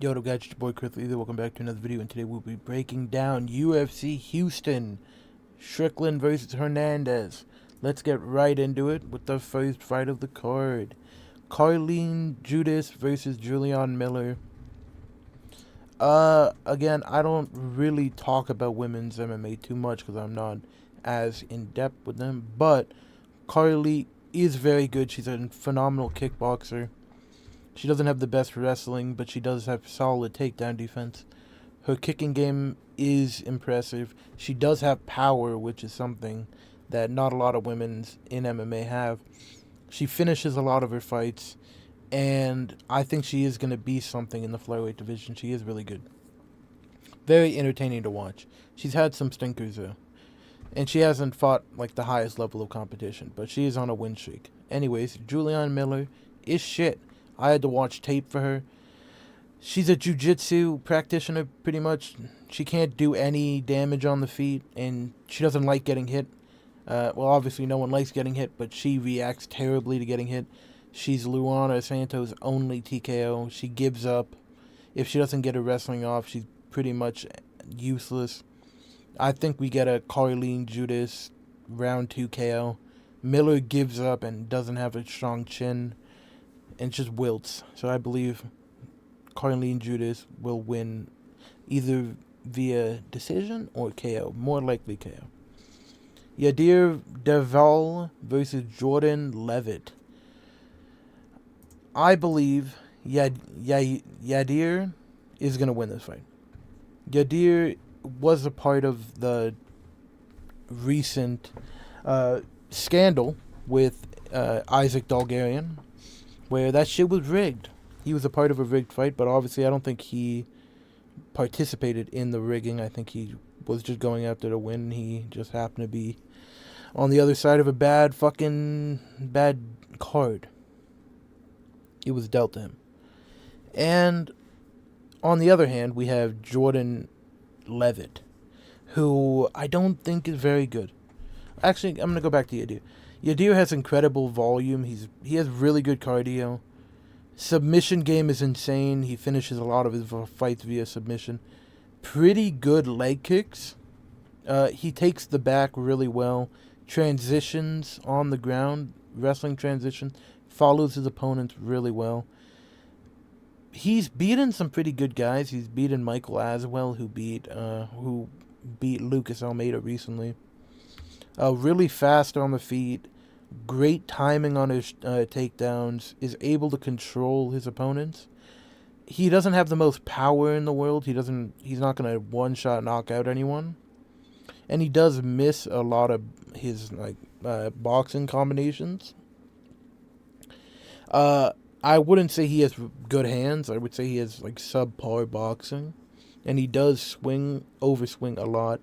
Yo, what up, guys? It's your boy Chris Lee. Welcome back to another video, and today we'll be breaking down UFC Houston, Strickland versus Hernandez. Let's get right into it with the first fight of the card. Carlene Judas versus Julian Miller. Again, I don't really talk about women's MMA too much because I'm not as in depth with them, but Carly is very good. She's a phenomenal kickboxer. She doesn't have the best wrestling, but she does have solid takedown defense. Her kicking game is impressive. She does have power, which is something that not a lot of women in MMA have. She finishes a lot of her fights, and I think she is going to be something in the flyweight division. She is really good. Very entertaining to watch. She's had some stinkers, though. And she hasn't fought like the highest level of competition, but she is on a win streak. Anyways, Julianne Miller is shit. I had to watch tape for her. She's a jiu-jitsu practitioner, pretty much. She can't do any damage on the feet, and she doesn't like getting hit. Well, obviously no one likes getting hit, but she reacts terribly to getting hit. She's Luana Santos' only TKO. She gives up. If she doesn't get her wrestling off, she's pretty much useless. I think we get a Carlene Judas round 2 KO. Miller gives up and doesn't have a strong chin and just wilts. So I believe Carlene Judas will win either via decision or KO. More likely KO. Yadir Deval versus Jordan Levitt. I believe Yadir is going to win this fight. Yadir was a part of the recent scandal with Isaac Dalgarian, where that shit was rigged. He was a part of a rigged fight, but obviously I don't think he participated in the rigging. I think he was just going after the win. He just happened to be on the other side of a bad card. It was dealt to him. And on the other hand, we have Jordan Levitt, who I don't think is very good. Actually, I'm going to go back to Yadir. Yadir has incredible volume. He has really good cardio. Submission game is insane. He finishes a lot of his fights via submission. Pretty good leg kicks. He takes the back really well. Transitions on the ground, wrestling transition, follows his opponents really well. He's beaten some pretty good guys. He's beaten Michael Aswell, who beat Lucas Almeida recently. Really fast on the feet. Great timing on his takedowns. Is able to control his opponents. He doesn't have the most power in the world. He's not gonna one-shot knock out anyone. And he does miss a lot of his boxing combinations. I wouldn't say he has good hands. I would say he has subpar boxing. And he does overswing a lot.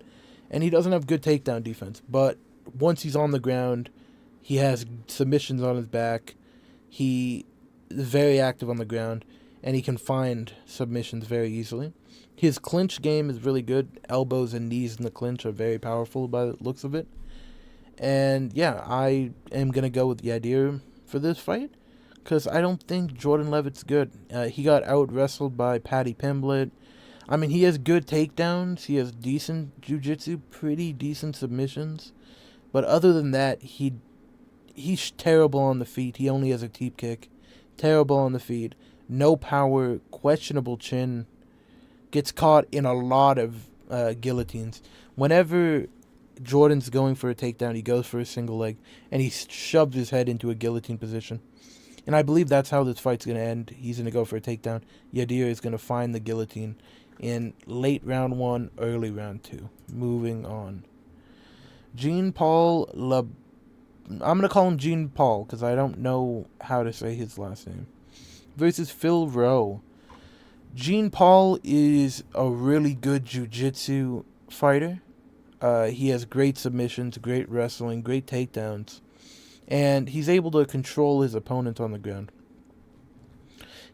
And he doesn't have good takedown defense. But once he's on the ground, he has submissions on his back. He is very active on the ground. And he can find submissions very easily. His clinch game is really good. Elbows and knees in the clinch are very powerful by the looks of it. And yeah, I am going to go with the idea for this fight, because I don't think Jordan Levitt's good. He got out-wrestled by Paddy Pimblett. I mean, he has good takedowns. He has decent jiu-jitsu, pretty decent submissions. But other than that, he's terrible on the feet. He only has a teep kick. Terrible on the feet. No power, questionable chin. Gets caught in a lot of guillotines. Whenever Jordan's going for a takedown, he goes for a single leg, and he shoves his head into a guillotine position. And I believe that's how this fight's going to end. He's going to go for a takedown. Yadir is going to find the guillotine in late round 1, early round 2. Moving on. I'm going to call him Jean Paul because I don't know how to say his last name. Versus Phil Rowe. Jean Paul is a really good jiu-jitsu fighter. He has great submissions, great wrestling, great takedowns. And he's able to control his opponent on the ground.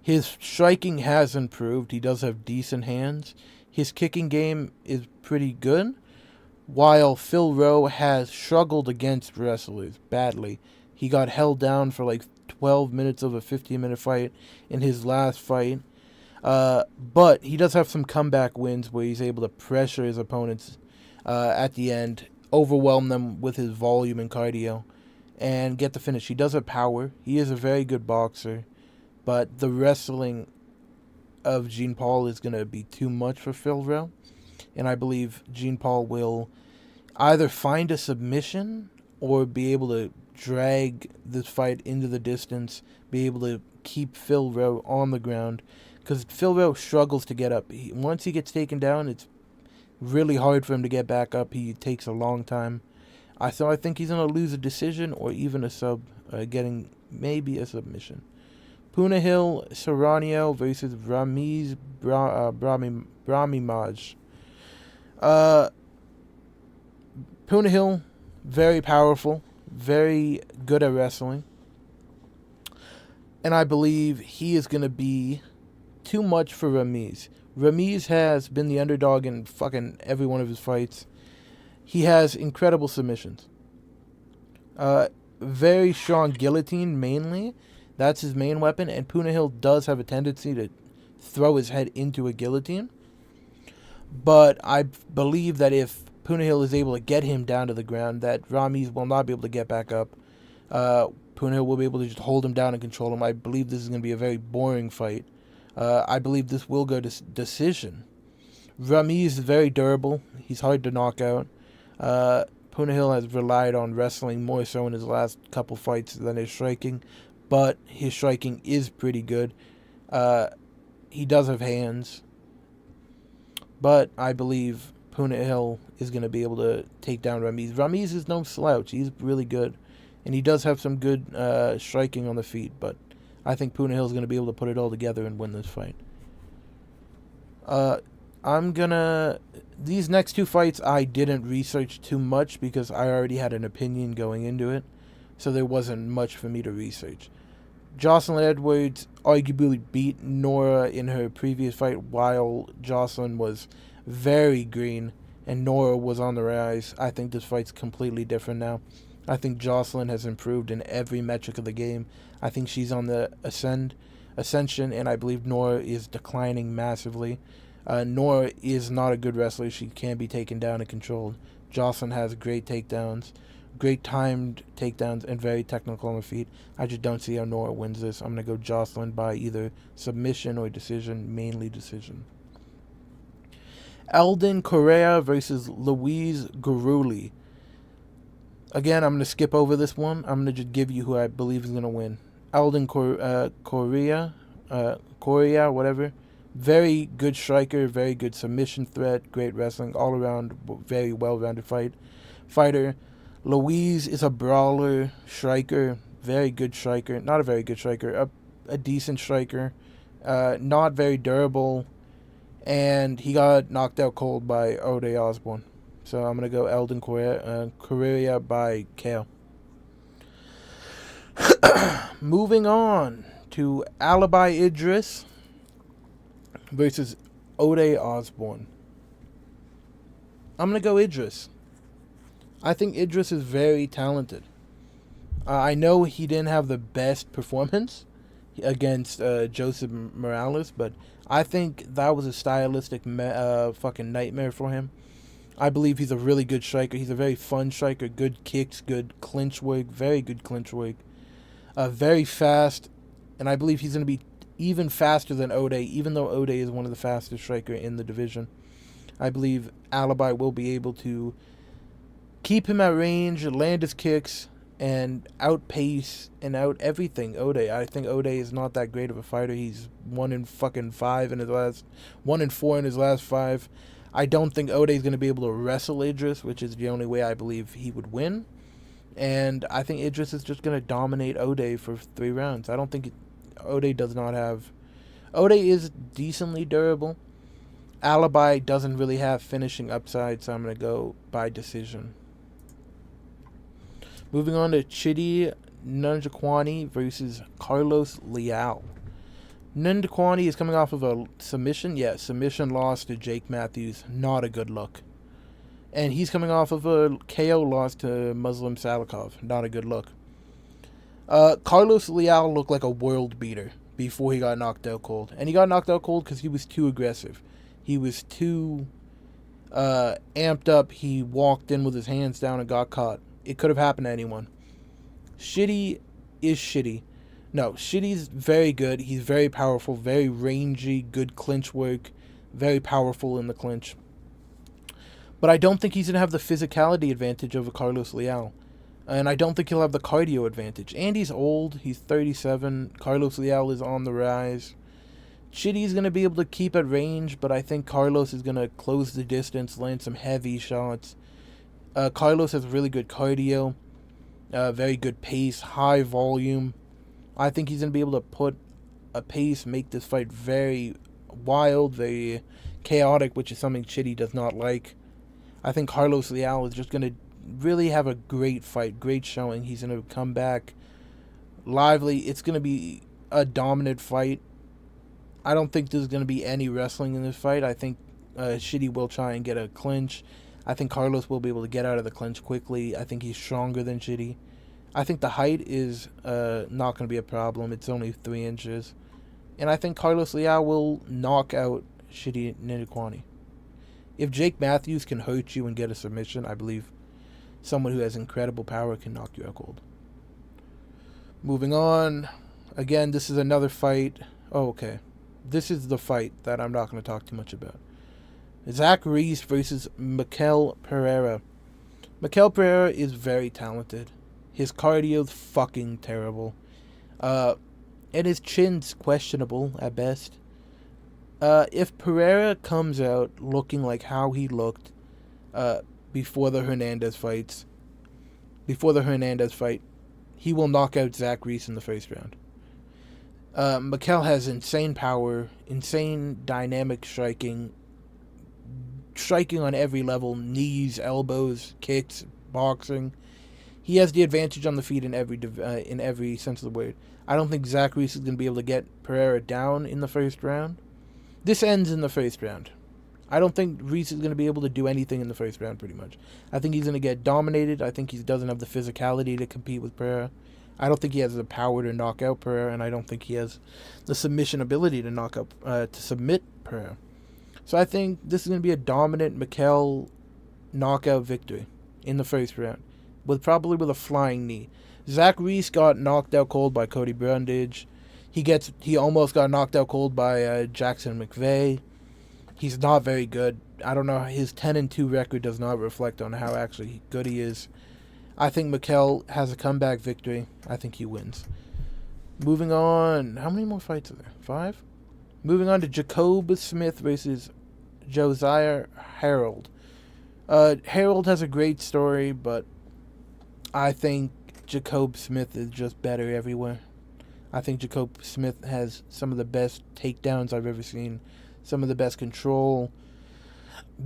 His striking has improved. He does have decent hands. His kicking game is pretty good. While Phil Rowe has struggled against wrestlers badly. He got held down for 12 minutes of a 15-minute fight in his last fight. But he does have some comeback wins where he's able to pressure his opponents at the end, overwhelm them with his volume and cardio, and get the finish. He does have power. He is a very good boxer, but the wrestling of Jean Paul is going to be too much for Phil Rowe, and I believe Jean Paul will either find a submission or be able to drag this fight into the distance, be able to keep Phil Rowe on the ground, because Phil Rowe struggles to get up. Once he gets taken down, it's really hard for him to get back up. He takes a long time. So I think he's going to lose a decision or even a sub, getting maybe a submission. Punahil Serrano versus Ramiz Bramimaj. Punahil, very powerful, very good at wrestling. And I believe he is going to be too much for Ramiz. Ramiz has been the underdog in fucking every one of his fights. He has incredible submissions. Very strong guillotine, mainly. That's his main weapon. And Punahil does have a tendency to throw his head into a guillotine. But I believe that if Punahil is able to get him down to the ground, that Ramiz will not be able to get back up. Punahil will be able to just hold him down and control him. I believe this is going to be a very boring fight. I believe this will go to decision. Ramiz is very durable. He's hard to knock out. Punahil has relied on wrestling more so in his last couple fights than his striking, but his striking is pretty good. He does have hands, but I believe Punahil is going to be able to take down Ramiz. Ramiz is no slouch. He's really good, and he does have some good striking on the feet, but I think Punahil is going to be able to put it all together and win this fight. These next two fights I didn't research too much because I already had an opinion going into it, so there wasn't much for me to research. Jocelyn Edwards arguably beat Nora in her previous fight while Jocelyn was very green and Nora was on the rise. I think this fight's completely different now. I think Jocelyn has improved in every metric of the game. I think she's on the ascension, and I believe Nora is declining massively. Nora is not a good wrestler. She can be taken down and controlled. Jocelyn has great takedowns, great timed takedowns, and very technical on the feet. I just don't see how Nora wins this. I'm going to go Jocelyn by either submission or decision, mainly decision. Eldon Correa versus Luis Guruli. Again, I'm going to skip over this one. I'm going to just give you who I believe is going to win. Eldon Correa, whatever. Very good striker, very good submission threat, great wrestling, all around, very well-rounded fighter. Luis is a brawler, striker, very good striker. Not a very good striker, a decent striker. Not very durable, and he got knocked out cold by Ode Osborne. So I'm going to go Eldon Correa by KO. Moving on to Alibi Idris versus Ode Osborne. I'm going to go Idris. I think Idris is very talented. I know he didn't have the best performance against Joseph Morales, but I think that was a stylistic fucking nightmare for him. I believe he's a really good striker. He's a very fun striker. Good kicks, good clinch work, very good clinch work. Very fast, and I believe he's going to be even faster than Ode, even though Ode is one of the fastest strikers in the division. I believe Alibi will be able to keep him at range, land his kicks, and outpace and out everything Ode. I think Ode is not that great of a fighter. He's 1-4 in his last 5. I don't think Ode is going to be able to wrestle Idris, which is the only way I believe he would win. And I think Idris is just going to dominate Ode for 3 rounds. I don't think Ode does not have... Ode is decently durable. Alibi doesn't really have finishing upside, so I'm going to go by decision. Moving on to Chidi Nunjakwani versus Carlos Leal. Nunjakwani is coming off of a submission. Yeah, submission loss to Jake Matthews. Not a good look. And he's coming off of a KO loss to Muslim Salikov. Not a good look. Carlos Leal looked like a world beater. before he got knocked out cold. And he got knocked out cold because he was too aggressive. He was too amped up. He walked in with his hands down and got caught. It could have happened to anyone. Shitty is shitty. No, Shitty's very good. He's very powerful, very rangy, good clinch work, very powerful in the clinch. But I don't think he's going to have the physicality advantage over Carlos Leal. And I don't think he'll have the cardio advantage. Andy's old. He's 37. Carlos Leal is on the rise. Shitty's going to be able to keep at range, but I think Carlos is going to close the distance, land some heavy shots. Carlos has really good cardio, very good pace, high volume. I think he's going to be able to put a pace, make this fight very wild, very chaotic, which is something Shitty does not like. I think Carlos Leal is just going to really have a great fight, great showing. He's going to come back lively. It's going to be a dominant fight. I don't think there's going to be any wrestling in this fight. I think Shitty will try and get a clinch. I think Carlos will be able to get out of the clinch quickly. I think he's stronger than Shitty. I think the height is not going to be a problem. It's only 3 inches. And I think Carlos Leal will knock out Shitty Niniquani. If Jake Matthews can hurt you and get a submission, I believe someone who has incredible power can knock you out cold. Moving on. Again, this is another fight. Oh, okay. This is the fight that I'm not going to talk too much about. Zach Reese versus Mikel Pereira. Mikel Pereira is very talented. His cardio's fucking terrible. And his chin's questionable at best. If Pereira comes out looking like how he looked before the Hernandez fight, he will knock out Zach Reese in the first round. Mikel has insane power, insane dynamic striking on every level, knees, elbows, kicks, boxing. He has the advantage on the feet in every sense of the word. I don't think Zach Reese is going to be able to get Pereira down in the first round. This ends in the first round. I don't think Reese is going to be able to do anything in the first round, pretty much. I think he's going to get dominated. I think he doesn't have the physicality to compete with Pereira. I don't think he has the power to knock out Pereira, and I don't think he has the submission ability to submit Pereira. So I think this is going to be a dominant Mikel knockout victory in the first round, probably with a flying knee. Zach Reese got knocked out cold by Cody Brundage. He almost got knocked out cold by Jackson McVeigh. He's not very good. I don't know. His 10-2 record does not reflect on how actually good he is. I think Mikel has a comeback victory. I think he wins. Moving on. How many more fights are there? 5? Moving on to Jacob Smith versus Josiah Harold. Harold has a great story, but I think Jacob Smith is just better everywhere. I think Jacob Smith has some of the best takedowns I've ever seen. Some of the best control.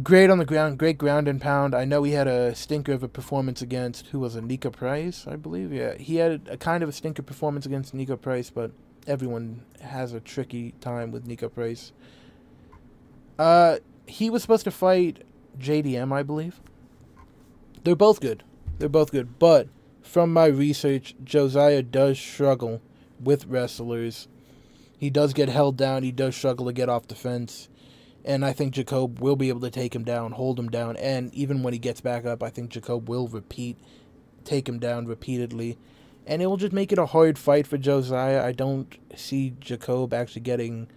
Great on the ground. Great ground and pound. I know he had a stinker of a performance against, who was it, Nika Price, I believe? Yeah, he had a kind of a stinker performance against Nika Price, but everyone has a tricky time with Nika Price. He was supposed to fight JDM, I believe. They're both good. But from my research, Josiah does struggle with wrestlers. He does get held down. He does struggle to get off the fence. And I think Jacob will be able to take him down, hold him down. And even when he gets back up, I think Jacob will take him down repeatedly. And it will just make it a hard fight for Josiah. I don't see Jacob actually getting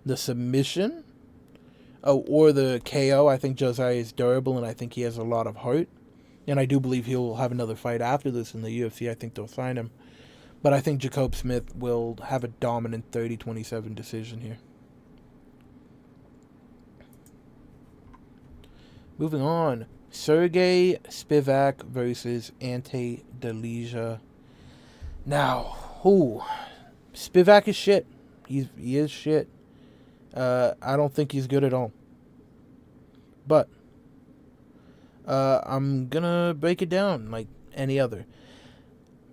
the submission or the KO. I think Josiah is durable, and I think he has a lot of heart. And I do believe he'll have another fight after this in the UFC. I think they'll sign him. But I think Jacob Smith will have a dominant 30-27 decision here. Moving on. Sergey Spivak versus Ante Delija. Now, Spivak is shit. He is shit. I don't think he's good at all. But I'm gonna break it down like any other.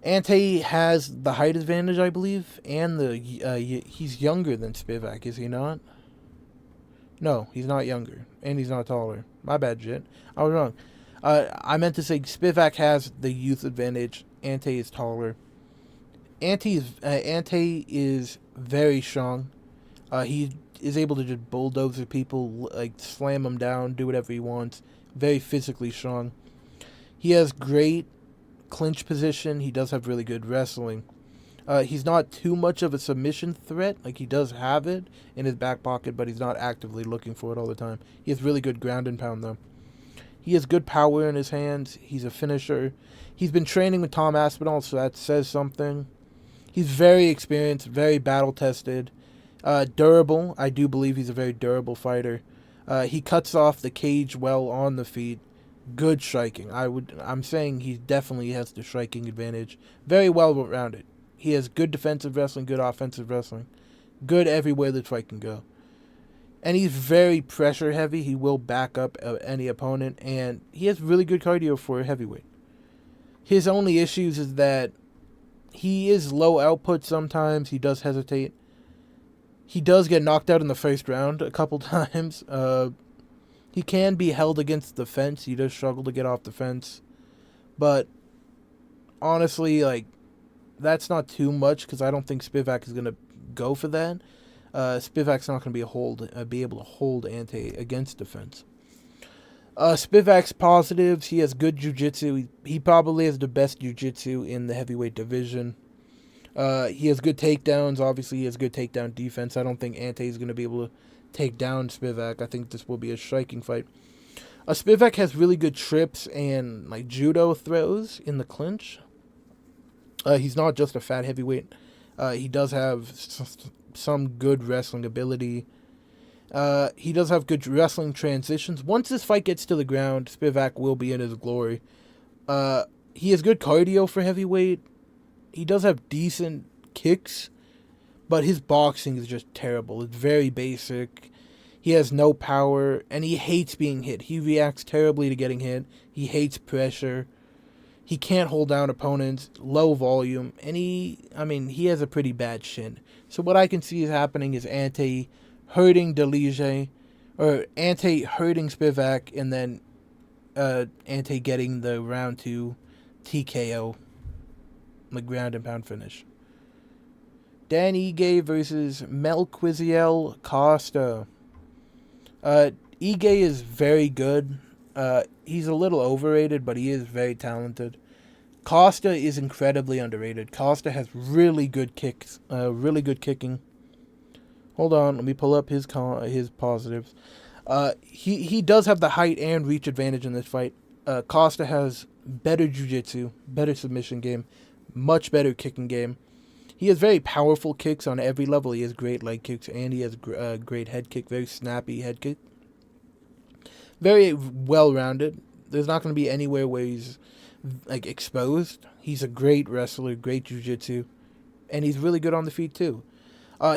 Ante has the height advantage, I believe, and he's younger than Spivak, is he not? No, he's not younger, and he's not taller. My bad, shit. I was wrong. I meant to say Spivak has the youth advantage. Ante is taller. Ante is very strong. He is able to just bulldoze people, like slam them down, do whatever he wants. Very physically strong. He has great clinch position. He does have really good wrestling. He's not too much of a submission threat. Like, he does have it in his back pocket, but he's not actively looking for it all the time. He has really good ground and pound, though. He has good power in his hands. He's a finisher. He's been training with Tom Aspinall, so that says something. He's very experienced, very battle-tested. Durable. I do believe he's a very durable fighter. He cuts off the cage well on the feet. Good striking. I'm saying he definitely has the striking advantage. Very well rounded. He has good defensive wrestling, good offensive wrestling. Good everywhere the fight can go. And he's very pressure heavy. He will back up any opponent. And he has really good cardio for a heavyweight. His only issues is that he is low output sometimes. He does hesitate. He does get knocked out in the first round a couple times. He can be held against the fence. He does struggle to get off the fence. But honestly, like, that's not too much because I don't think Spivak is going to go for that. Spivak's not going to be able to hold Ante against defense. Spivak's positives. He has good jiu-jitsu. He probably has the best jiu-jitsu in the heavyweight division. He has good takedowns. Obviously, he has good takedown defense. I don't think Ante is going to be able to take down Spivak. I think this will be a striking fight. Spivak has really good trips and like judo throws in the clinch. He's not just a fat heavyweight. He does have some good wrestling ability. He does have good wrestling transitions. Once this fight gets to the ground, Spivak will be in his glory. He has good cardio for heavyweight. He does have decent kicks, but his boxing is just terrible. It's very basic. He has no power, and he hates being hit. He reacts terribly to getting hit. He hates pressure. He can't hold down opponents, low volume, and he has a pretty bad shin. So what I can see is happening is Ante hurting Delige, or Ante hurting Spivak, and then Ante getting the round 2 TKO, the ground and pound finish. Dan Ige versus Melquizael Costa. Ige is very good. He's a little overrated, but he is very talented. Costa is incredibly underrated. Costa has really good kicks, really good kicking. Hold on, let me pull up his positives. He does have the height and reach advantage in this fight. Costa has better jiu-jitsu, better submission game, much better kicking game. He has very powerful kicks on every level. He has great leg kicks, and he has great head kick, very snappy head kick. Very well-rounded. There's not going to be anywhere where he's like exposed. He's a great wrestler, great jiu-jitsu, and he's really good on the feet too.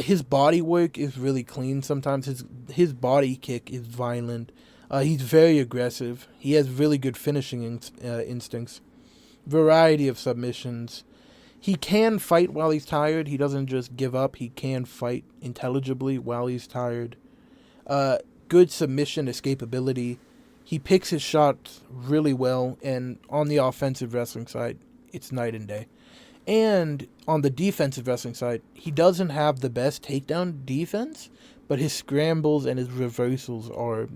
His body work is really clean. Sometimes his body kick is violent. He's very aggressive. He has really good finishing instincts. Variety of submissions. He can fight while he's tired. He doesn't just give up. He can fight intelligibly while he's tired. Good submission escapability. He picks his shots really well, and on the offensive wrestling side, it's night and day. And on the defensive wrestling side, he doesn't have the best takedown defense, but his scrambles and his reversals are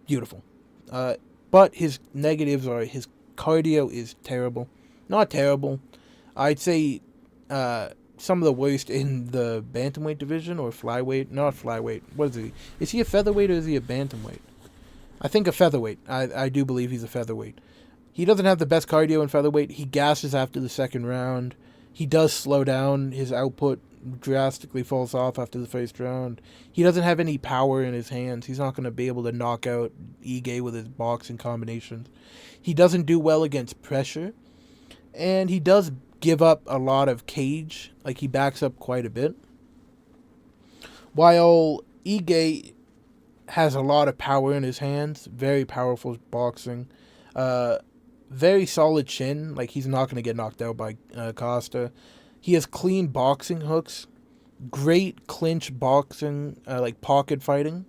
beautiful. But his negatives are his cardio is terrible. Not terrible. I'd say some of the worst in the bantamweight division or flyweight. Not flyweight. What is he? Is he a featherweight or is he a bantamweight? I think a featherweight. I do believe he's a featherweight. He doesn't have the best cardio in featherweight. He gasses after the second round. He does slow down. His output drastically falls off after the first round. He doesn't have any power in his hands. He's not going to be able to knock out Ige with his boxing combinations. He doesn't do well against pressure. And he does give up a lot of cage. Like, he backs up quite a bit. While Ige has a lot of power in his hands. Very powerful boxing. Very solid chin. Like, he's not going to get knocked out by Costa. He has clean boxing hooks. Great clinch boxing, like pocket fighting.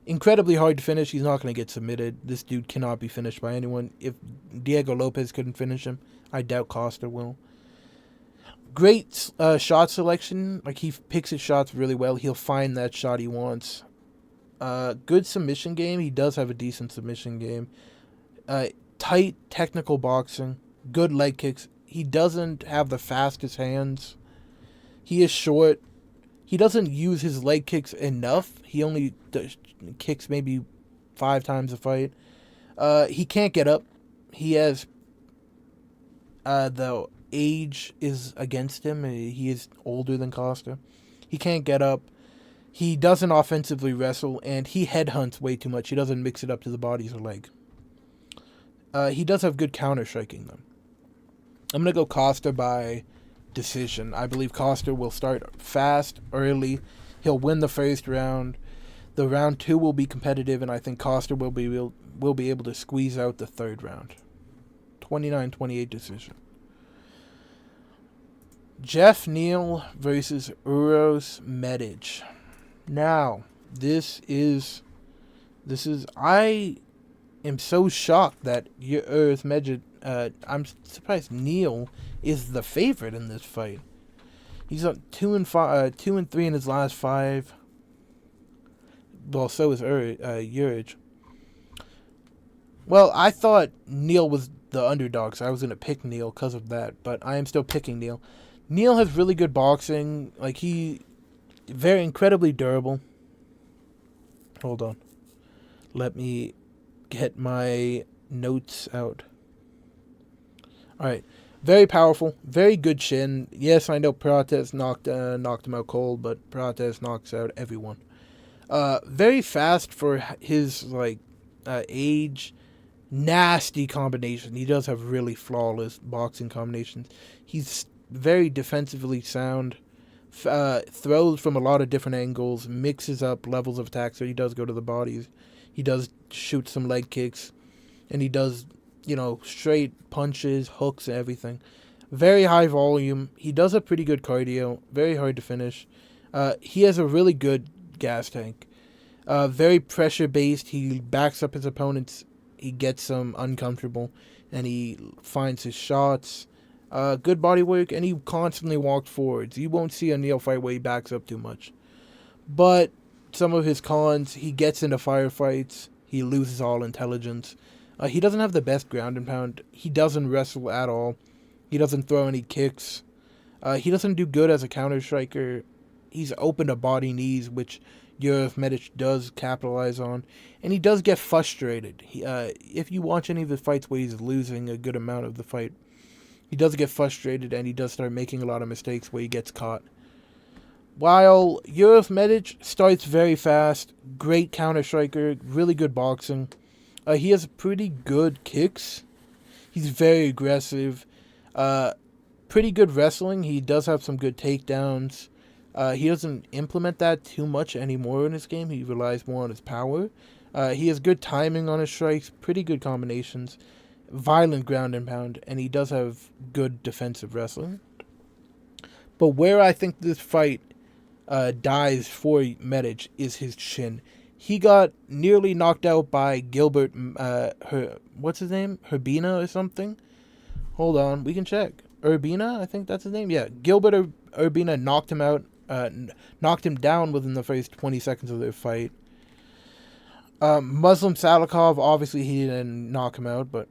Incredibly hard to finish. He's not going to get submitted. This dude cannot be finished by anyone. If Diego Lopez couldn't finish him, I doubt Costa will. Great shot selection. Like, he picks his shots really well. He'll find that shot he wants. Good submission game. He does have a decent submission game. Tight technical boxing. Good leg kicks. He doesn't have the fastest hands. He is short. He doesn't use his leg kicks enough. He only kicks maybe 5 times a fight. He can't get up. He has the age is against him. He is older than Costa. He can't get up. He doesn't offensively wrestle, and he headhunts way too much. He doesn't mix it up to the bodies or leg. He does have good counter striking, though. I'm going to go Costa by decision. I believe Costa will start fast, early. He'll win the first round. The round 2 will be competitive, and I think Costa will be able to squeeze out the third round. 29-28 decision. Jeff Neal versus Uros Medic. Now, this is I am so shocked that Uros Medic. I'm surprised Neal is the favorite in this fight. He's on 2-3 in his last 5. Well, so is Uric. Well, I thought Neal was the underdog, so I was going to pick Neal because of that, but I am still picking Neal. Neal has really good boxing. Like, he very incredibly durable. Hold on. Let me get my notes out. Alright. Very powerful. Very good chin. Yes, I know Prates knocked him out cold, but Prates knocks out everyone. Very fast for his, age. Nasty combination. He does have really flawless boxing combinations. He's very defensively sound. Throws from a lot of different angles. Mixes up levels of attack, so he does go to the bodies. He does shoot some leg kicks. And he does, straight punches, hooks, everything. Very high volume. He does have pretty good cardio. Very hard to finish. He has a really good gas tank. Very pressure-based. He backs up his opponents. He gets them uncomfortable. And he finds his shots. Good body work. And he constantly walks forwards. You won't see a Neal fight where he backs up too much. But some of his cons, he gets into firefights. He loses all intelligence. He doesn't have the best ground and pound. He doesn't wrestle at all. He doesn't throw any kicks. He doesn't do good as a counter striker. He's open to body knees, which Uros Medic does capitalize on. And he does get frustrated. If you watch any of the fights where he's losing a good amount of the fight, he does get frustrated and he does start making a lot of mistakes where he gets caught. While Uros Medic starts very fast, great counter striker, really good boxing. He has pretty good kicks. He's very aggressive. Pretty good wrestling. He does have some good takedowns. He doesn't implement that too much anymore in his game. He relies more on his power. He has good timing on his strikes. Pretty good combinations. Violent ground and pound. And he does have good defensive wrestling. But where I think this fight dies for Medic is his chin. He got nearly knocked out by Gilbert, what's his name? Urbina or something? Hold on, we can check. Urbina, I think that's his name? Yeah, Gilbert Urbina knocked him out, knocked him down within the first 20 seconds of their fight. Muslim Salikov, obviously he didn't knock him out, but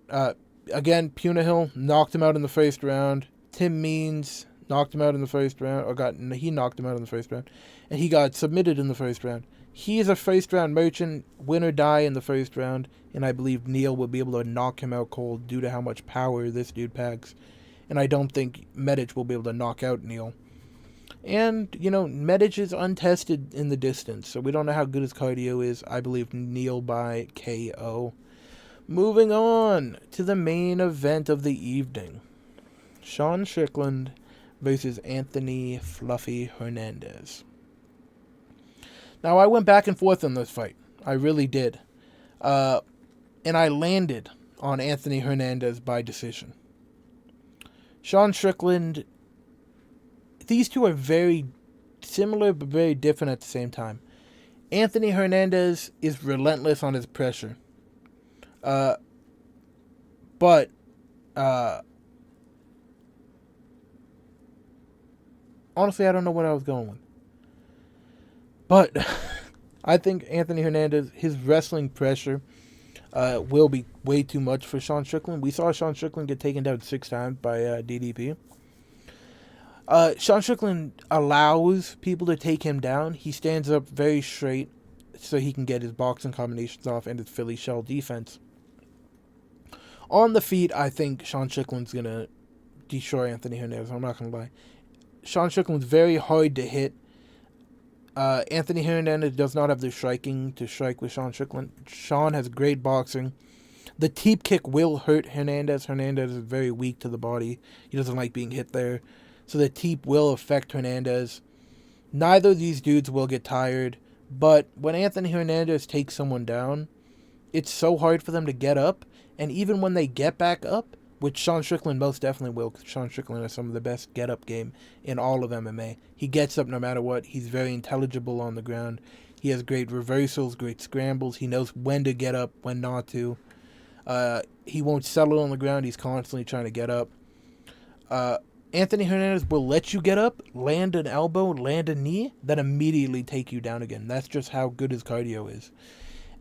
again, Punahil knocked him out in the first round. Tim Means knocked him out in the first round, he knocked him out in the first round, and he got submitted in the first round. He is a first-round merchant, win or die in the first round, and I believe Neal will be able to knock him out cold due to how much power this dude packs. And I don't think Medic will be able to knock out Neal. And, Medic is untested in the distance, so we don't know how good his cardio is. I believe Neal by KO. Moving on to the main event of the evening. Sean Strickland versus Anthony Fluffy Hernandez. Now, I went back and forth on this fight. I really did. And I landed on Anthony Hernandez by decision. Sean Strickland, these two are very similar but very different at the same time. Anthony Hernandez is relentless on his pressure. But Honestly, I don't know what I was going with. But I think Anthony Hernandez, his wrestling pressure will be way too much for Sean Strickland. We saw Sean Strickland get taken down 6 times by DDP. Sean Strickland allows people to take him down. He stands up very straight so he can get his boxing combinations off and his Philly shell defense. On the feet, I think Sean Strickland's going to destroy Anthony Hernandez. I'm not going to lie. Sean Strickland's very hard to hit. Anthony Hernandez does not have the striking to strike with Sean Strickland. Sean has great boxing. The teep kick will hurt Hernandez. Hernandez is very weak to the body. He doesn't like being hit there. So the teep will affect Hernandez. Neither of these dudes will get tired. But when Anthony Hernandez takes someone down, it's so hard for them to get up. And even when they get back up, which Sean Strickland most definitely will, because Sean Strickland has some of the best get-up game in all of MMA. He gets up no matter what. He's very intelligible on the ground. He has great reversals, great scrambles. He knows when to get up, when not to. He won't settle on the ground. He's constantly trying to get up. Anthony Hernandez will let you get up, land an elbow, land a knee, then immediately take you down again. That's just how good his cardio is.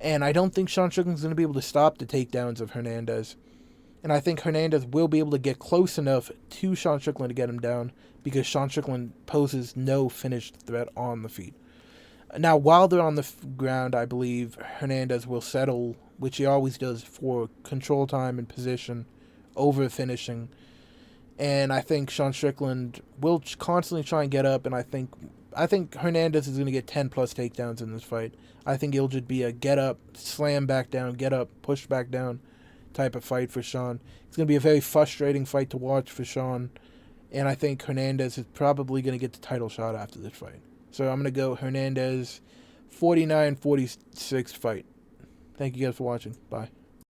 And I don't think Sean Strickland's going to be able to stop the takedowns of Hernandez. And I think Hernandez will be able to get close enough to Sean Strickland to get him down because Sean Strickland poses no finished threat on the feet. Now, while they're on the ground, I believe Hernandez will settle, which he always does, for control time and position over finishing. And I think Sean Strickland will constantly try and get up, and I think Hernandez is going to get 10 plus takedowns in this fight. I think it'll just be a get up, slam back down, get up, push back down type of fight for Sean. It's going to be a very frustrating fight to watch for Sean, and I think Hernandez is probably going to get the title shot after this fight. So I'm going to go Hernandez 49-46 fight. Thank you guys for watching. Bye.